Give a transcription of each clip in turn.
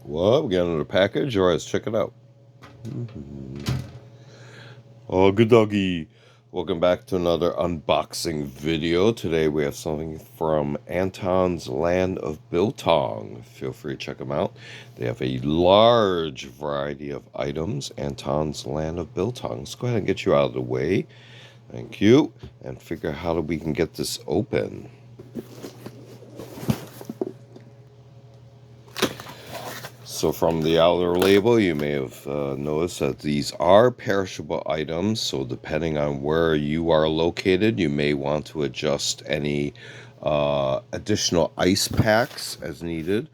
What? We got another package? Alright, let's check it out. Oh, good doggy. Welcome back to another unboxing video. Today we have something from Anton's Land of Biltong. Feel free to check them out. They have a large variety of items. Anton's Land of Biltong. Let's go ahead and get you out of the way. Thank you. And figure out how we can get this open. So from the outer label, you may have noticed that these are perishable items. So depending on where you are located, you may want to adjust any additional ice packs as needed.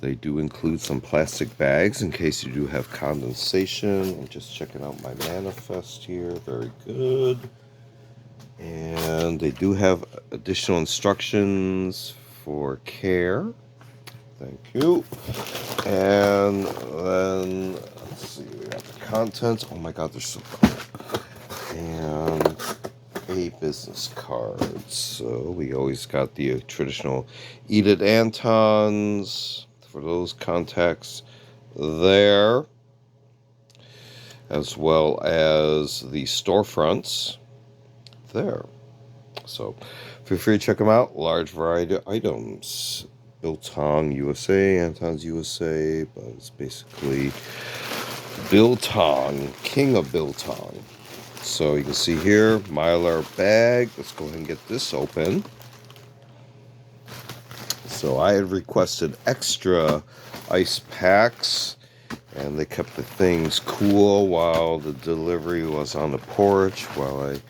They do include some plastic bags in case you do have condensation. I'm just checking out my manifest here. Very good. And they do have additional instructions for care. Thank you. And then, let's see, we got the contents. Oh my god, they're so cool. And a business card. So we always got the traditional Eat It Antons for those contacts there, as well as the storefronts there. So feel free to check them out. Large variety of items. Biltong USA, Anton's USA, but it's basically Biltong, King of Biltong. So you can see here, Mylar bag. Let's go ahead and get this open. So I had requested extra ice packs, and they kept the things cool while the delivery was on the porch, while I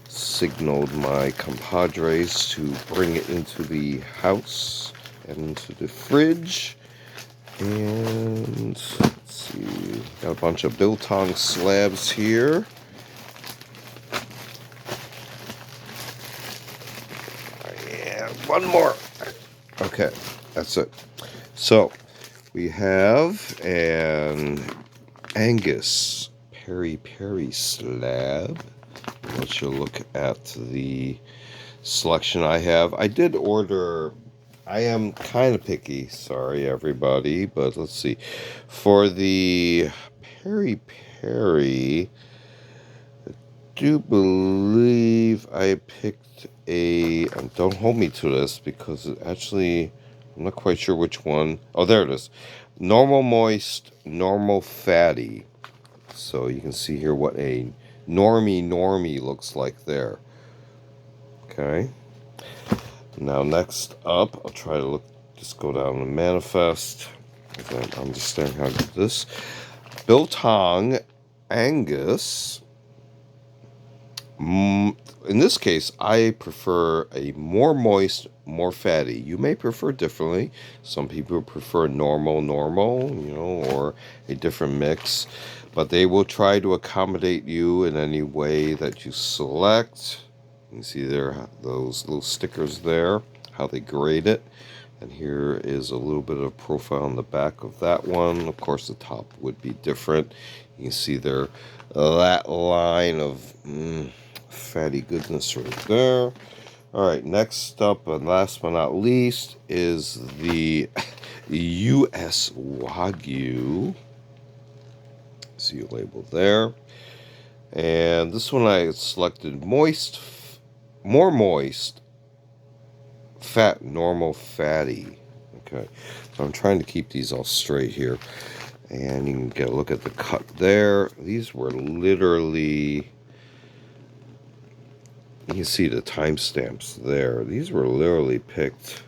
signaled my compadres to bring it into the house and into the fridge. And let's see, got a bunch of Biltong slabs here. And one more. Okay, that's it. So we have an Angus Peri Peri slab. Let's look at the selection I have. I did order. I am kind of picky, sorry everybody, but let's see. For the Peri Peri, I do believe I picked a, and don't hold me to this because it actually, I'm not quite sure which one. Oh, there it is. Normal moist, normal fatty. So you can see here what a normie looks like there. Okay. Now next up, I'll try to just go down the manifest. I don't understand how to do this. Biltong Angus. In this case, I prefer a more moist, more fatty. You may prefer differently. Some people prefer normal, or a different mix. But they will try to accommodate you in any way that you select. You can see there those little stickers there, how they grade it. And here is a little bit of profile on the back of that one. Of course, the top would be different. You can see there that line of fatty goodness right there. All right, next up and last but not least is the U.S. Wagyu. See a label there. And this one I selected moist, more moist, fat, normal, fatty. Okay, so I'm trying to keep these all straight here. And you can get a look at the cut there. These were literally, you can see the timestamps there. These were literally picked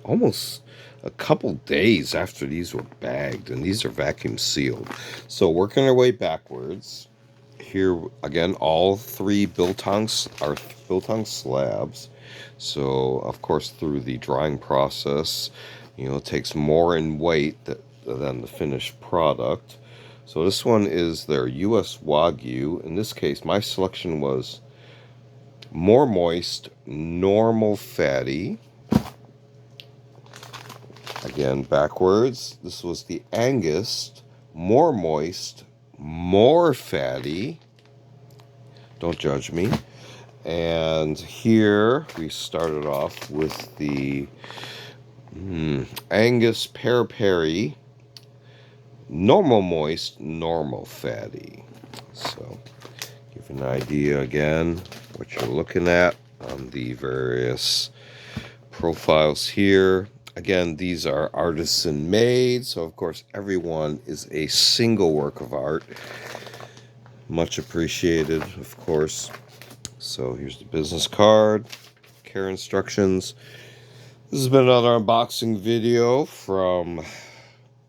almost a couple days after these were bagged, and these are vacuum sealed. So working our way backwards, here again, all three Biltongs are Biltong slabs. So of course, through the drying process, it takes more in weight than the finished product. So this one is their U.S. Wagyu. In this case, my selection was more moist, normal fatty. Again, backwards, this was the Angus, more moist, more fatty. Don't judge me. And here we started off with the Angus Peri Peri, normal moist, normal fatty. So, give an idea again what you're looking at on the various profiles here. Again, these are artisan made, so of course everyone is a single work of art. Much appreciated, of course. So here's the business card, care instructions. This has been another unboxing video from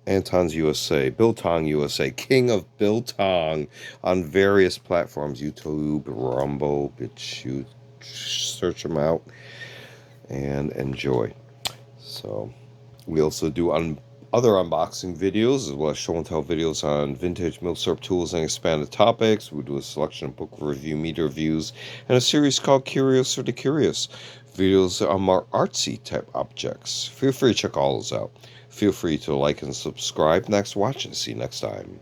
Anton's USA, Biltong USA, King of Biltong, on various platforms, YouTube, Rumble, BitChute. Search them out and enjoy. So we also do other unboxing videos, as well as show and tell videos on vintage milk syrup tools and expanded topics. We do a selection of book review, media reviews, and a series called Curious for the Curious. Videos on more artsy type objects. Feel free to check all those out. Feel free to like and subscribe. Next watch and see you next time.